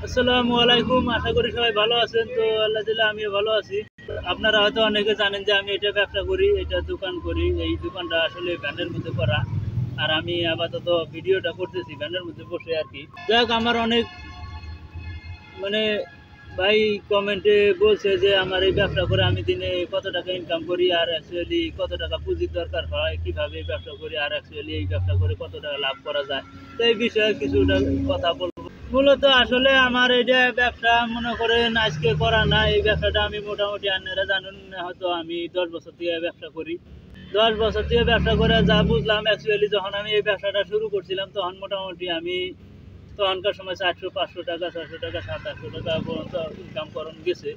আসসালামু আলাইকুম। আশা করি সবাই ভালো আছেন। তো আল্লাহ দিলে আমিও ভালো আছি। আপনারা হয়তো অনেকে জানেন যে আমি এটা ব্যবসা করি, এটা দোকান করি। এই দোকানটা আসলে ভ্যানের মধ্যে করা, আর আমি আপাতত ভিডিওটা করতেছি ভ্যানের মধ্যে বসে আর কি। যাক, আমার অনেক মানে ভাই কমেন্টে বলছে যে আমার এই ব্যবসা করে আমি দিনে কত টাকা ইনকাম করি, আর অ্যাকচুয়ালি কত টাকা পুঁজির দরকার হয়, কিভাবে এই ব্যবসা করি, আর অ্যাকচুয়ালি এই ব্যবসা করে কত টাকা লাভ করা যায়। তো এই বিষয়ে কিছুটা কথা বলবো। মূলত আসলে আমার এটা ব্যবসা মনে করেন আজকে করা না। এই ব্যবসাটা আমি মোটামুটি আপনারা জানেন, হয়তো আমি 10 বছর থেকে ব্যবসা করি। 10 বছর থেকে ব্যবসা করে যা বুঝলাম, অ্যাকচুয়ালি যখন আমি এই ব্যবসাটা শুরু করছিলাম তখন মোটামুটি আমি তখনকার সময় 400-500 টাকা, 600 টাকা, 700-800 টাকা পর্যন্ত ইনকাম করন গেছে।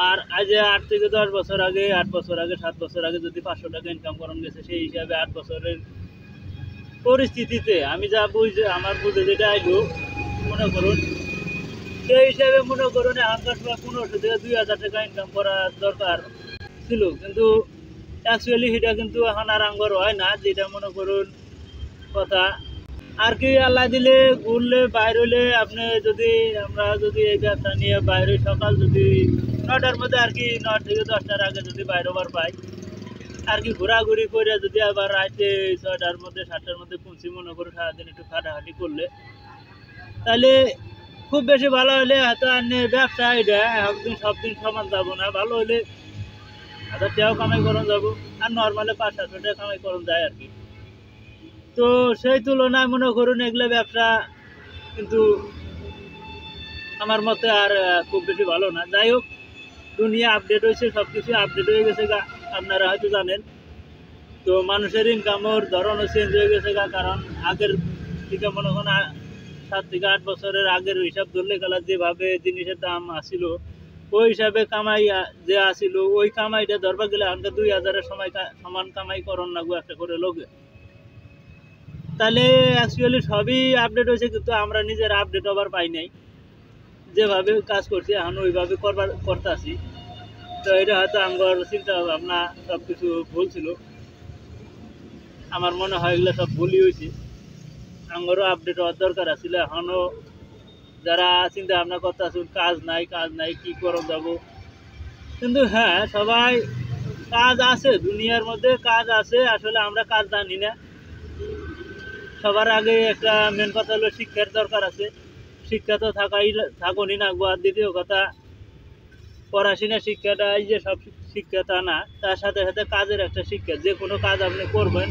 আর আজ 8 থেকে 10 বছর আগে, 8 বছর আগে, 7 বছর আগে যদি 500 টাকা ইনকাম করন গেছে, সেই হিসাবে 8 বছরের পরিস্থিতিতে আমি যা বুঝে আমার বুঝে যেটা আইলো মনে করুন, সেই হিসাবে মনে করুন এখনকার সময় 1500 থেকে 2000 টাকা ইনকাম করার দরকার ছিল। কিন্তু অ্যাকচুয়ালি সেটা কিন্তু এখন আর আঙ্গর হয় না, যেটা মনে করুন কথা আর কি। আল্লাহ দিলে ঘুরলে বাইর হইলে আপনি যদি আমরা যদি এই ব্যবসা নিয়ে বাইরে সকাল যদি 9টার মধ্যে আর কি, 9 থেকে 10টার আগে যদি বাইরে হবার পাই আর কি, ঘোরাঘুরি করে যদি আবার রাতে 6টার মধ্যে 7টার মধ্যে পৌঁছি মনে করে সারাদিন একটু খাটাখাটি করলে, তাহলে খুব বেশি ভালো হলে হয়তো আনে ব্যবসা এটা একদিন সব দিন সমান যাবো না। ভালো হলে 1000 টাকাও কামাই করন যাবো, আর নর্মালে 500-700 টাকা কামাই করন যায় আর কি। তো সেই তুলনায় মনে করুন এগুলো ব্যবসা কিন্তু আমার মতে আর খুব বেশি ভালো না। যাই হোক, দুনিয়া আপডেট হয়েছে, সব কিছু আপডেট হয়ে গেছে গা, আপনারা হয়তো জানেন। তো মানুষের ইনকামের ধরনও চেঞ্জ হয়ে গেছে গা, কারণ আগের থেকে মনে করেন 7 থেকে 8 বছরের আগের হিসাব ধরলে গেলা যেভাবে জিনিসের দাম আসিল, ওই হিসাবে কামাই যে আসিল, ওই কামাইটা ধরবা গেলে আমাকে 2000-এর সময় সমান কামাই করন না গো একটা করে লোকে। তাহলে অ্যাকচুয়ালি সবই আপডেট হয়েছে, কিন্তু আমরা নিজের আপডেট হবার পাই নাই। যেভাবে কাজ করছি এখন ওইভাবে করতেছি। তো এটা হয়তো আমার চিন্তা ভাবনা সব কিছু ভুল ছিল। আমার মনে হয় এগুলো সব ভুলই হয়েছে, আমারও আপডেট হওয়ার দরকার আছিল। এখনও যারা চিন্তা ভাবনা করতে আসুন কাজ নাই কি করা যাব, কিন্তু হ্যাঁ সবাই কাজ আছে, দুনিয়ার মধ্যে কাজ আছে, আসলে আমরা কাজ জানি না। সবার আগে একটা মেন কথা হলো শিক্ষার দরকার আছে। শিক্ষা তো থাকুনই না। আর দ্বিতীয় কথা, পড়াশোনা শিক্ষাটা এই যে সব শিক্ষা তা না, তার সাথে সাথে কাজের একটা শিক্ষা। যে কোনো কাজ আপনি করবেন,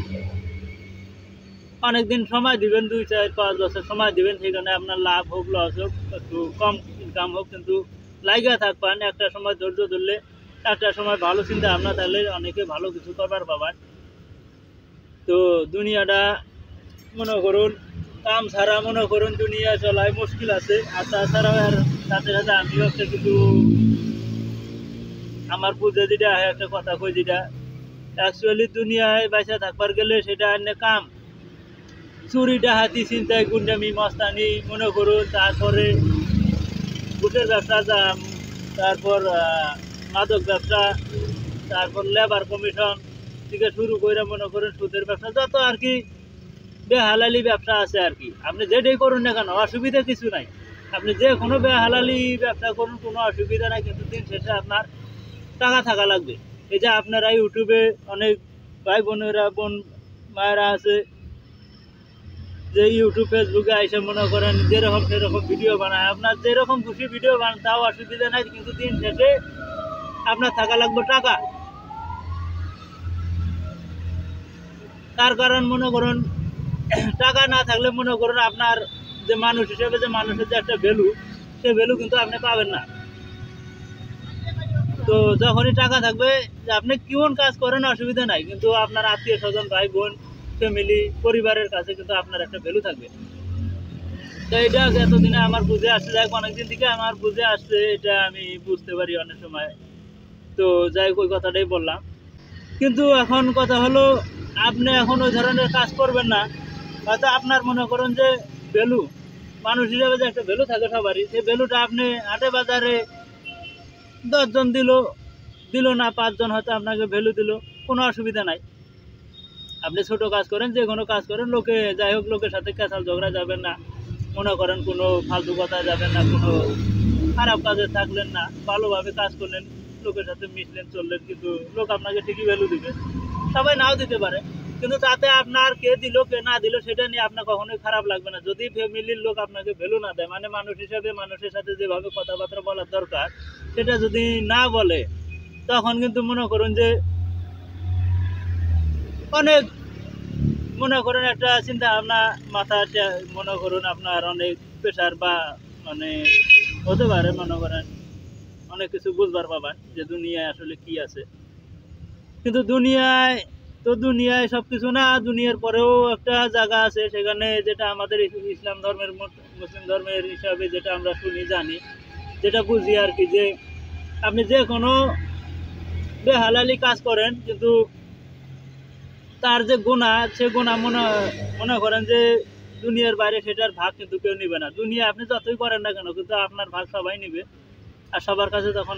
অনেকদিন সময় দিবেন, 2-4-5 বছর সময় দিবেন, সেখানে আপনার লাভ হোক লস হোক, একটু কম ইনকাম হোক, কিন্তু লাইগা থাকবেন। একটা সময় ধৈর্য ধরলে, একটা সময় ভালো চিন্তা ভাবনা থাকলে অনেকে ভালো কিছু করবার পাবেন। তো দুনিয়াটা মনে করুন কাম ছাড়া মনে করুন দুনিয়া চলাই মুশকিল আছে। আর তাছাড়াও আর সাথে সাথে আমিও একটা কিছু আমার বুঝে যেটা একটা কথা কই, যেটা অ্যাকচুয়ালি দুনিয়ায় বাইসা থাকবার গেলে সেটা এনে কাম, চুরি ডাহাতি চিন্তায় গুন্ডামি মস্তানি মনে করুন, তারপরে বুটের ব্যবসা, তারপর মাদক ব্যবসা, তারপর লেবার কমিশন থেকে শুরু করে মনে করুন সুদের ব্যবসা, যত আর কি বেহালালি ব্যবসা আছে আর কি। আপনি যেটাই করুন না কেন অসুবিধা কিছু নাই, আপনি যে কোনো বেহালালি ব্যবসা করুন কোনো অসুবিধা নাই, কিন্তু দিন শেষে আপনার টাকা থাকা লাগবে। এই যে আপনারা ইউটিউবে অনেক ভাই বোনেরা মায়েরা আছে যে ইউটিউব ফেসবুকে এসে মনে করেন যেরকম সেরকম ভিডিও বানায়, আপনার যেরকম খুশি ভিডিও বানান তাও অসুবিধা নাই, কিন্তু দিন শেষে আপনার থাকা লাগবে টাকা। তার কারণ মনে করুন টাকা না থাকলে মনে করুন আপনার যে মানুষ হিসেবে যে মানুষের যে একটা ভ্যালু, সে ভ্যালু কিন্তু আপনি পাবেন না। তো যখনই টাকা থাকবে, যে আপনি কেমন কাজ করেন অসুবিধা নাই, কিন্তু আপনার আত্মীয় স্বজন, ভাই বোন, ফ্যামিলি, পরিবারের কাছে কিন্তু আপনার একটা ভ্যালু থাকবে। তো এটা এতদিনে আমার বুঝে আসছে, যাই অনেকদিন থেকে আমার বুঝে আসছে, এটা আমি বুঝতে পারি অনেক সময়। তো যাই ওই কথাটাই বললাম। কিন্তু এখন কথা হলো, আপনি এখন ওই ধরনের কাজ করবেন না। হয়তো আপনার মনে করেন যে ভ্যালু, মানুষ হিসাবে যে একটা ভ্যালু থাকে সবারই, সেই ভ্যালুটা আপনি হাটে বাজারে 10 জন দিল না, 5 জন হয়তো আপনাকে ভ্যালু দিল, কোনো অসুবিধা নাই। আপনি ছোট কাজ করেন, যে কোনো কাজ করেন, লোকে যাই হোক লোকের সাথে ক্যাসাল ঝগড়া যাবেন না, মনে করেন কোনো ফালতু কথায় যাবেন না, কোনো খারাপ কাজে থাকলেন না, ভালোভাবে কাজ করলেন, লোকের সাথে মিশলেন চললেন, কিন্তু লোক আপনাকে ঠিকই ভ্যালু দিবে। সবাই নাও দিতে পারে, কিন্তু তাতে আপনার কে দিল কে না দিল সেটা নিয়ে আপনার কখনোই খারাপ লাগবে না। যদি ফ্যামিলির লোক আপনাকে ভ্যালু না দেয়, মানে মানুষ হিসাবে মানুষের সাথে যেভাবে কথাবার্তা বলার দরকার সেটা যদি না বলে, তখন কিন্তু মনে করুন যে অনেক, মনে করেন একটা চিন্তা ভাবনা মাথাটা, মনে করুন আপনার অনেক প্রেশার বা মানে হতে পারে, মনে করেন অনেক কিছু বুঝবার পাবেন যে দুনিয়ায় আসলে কি আছে। কিন্তু দুনিয়ায় সবকিছু না, দুনিয়ার পরেও একটা জায়গা আছে সেখানে, যেটা আমাদের ইসলাম ধর্মের মুসলিম ধর্মের হিসাবে যেটা আমরা শুনি জানি, যেটা বুঝি আর কি, যে আপনি যে কোনো বেহালালি কাজ করেন, কিন্তু তার যে গুনাহ, সে গুনাহ মনে মনে করেন যে দুনিয়ার বাইরে সেটার ভাগ কিন্তু কেউ নিবে না। দুনিয়া আপনি যতই করেন না কেন, কিন্তু আপনার ভাগ সবাই নিবে, আর সবার কাছে তখন